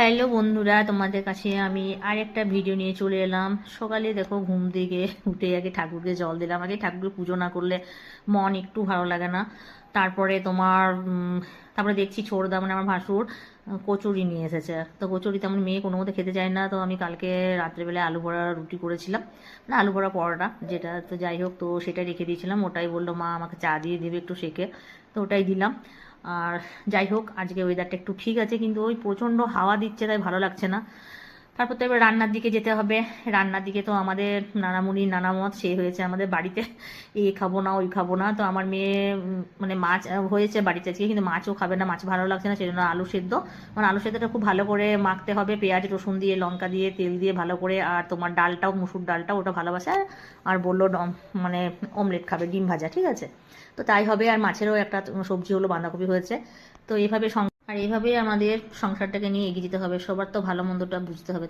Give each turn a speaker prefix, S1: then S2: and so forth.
S1: Hello বন্ধুরা, তোমাদের কাছে আমি আরেকটা ভিডিও নিয়ে চলে এলাম। সকালে দেখো ঘুম থেকে উঠে আগে ঠাকুরকে জল দিলাম। আগে ঠাকুরকে পুজো না করলে মন একটু ভালো লাগে না। তারপরে তারপরে দেখছি ছোড়দা মানে আমার ভাসুর কচুরি নিয়ে এসেছে। তো কচুরি তেমন মেয়ে কোনো মতে খেতে চায় না, তো আমি কালকে রাত্রেবেলায় আলু ভরা রুটি করেছিলাম, মানে আলু ভরা পরোটা যেটা, তো যাই হোক, তো সেটা রেখে দিয়েছিলাম। ওটাই বললো মা আমাকে চা দিয়ে দেবে একটু সেকে, তো ওটাই দিলাম। আর যাই হোক, আজকে ওয়েদারটা একটু ঠিক আছে, কিন্তু ওই প্রচণ্ড হাওয়া দিচ্ছে তাই ভালো লাগছে না। তারপর তো এবার রান্নার দিকে যেতে হবে। রান্নার দিকে তো আমাদের নানামুনির নানা মত সে হয়েছে আমাদের বাড়িতে, এই খাবো না ওই খাবো না। তো আমার মেয়ে মানে মাছ হয়েছে বাড়িতে আজকে, কিন্তু মাছও খাবে না, মাছ ভালো লাগছে না, সেজন্য আলু সেদ্ধ, মানে আলু সেদ্ধটা খুব ভালো করে মাখতে হবে, পেঁয়াজ রসুন দিয়ে লঙ্কা দিয়ে তেল দিয়ে ভালো করে। আর তোমার ডালটাও, মুসুর ডালটাও ওটা ভালোবাসে। আর বললো মানে অমলেট খাবে, ডিম ভাজা, ঠিক আছে। তো তাই হবে। আর মাছেরও একটা সবজি হলো, বাঁধাকপি হয়েছে। তো এইভাবে আর এইভাবেই আমাদের সংসারটাকে নিয়ে এগিয়ে যেতে হবে। সবার তো ভালো মন্দটা বুঝতে হবে।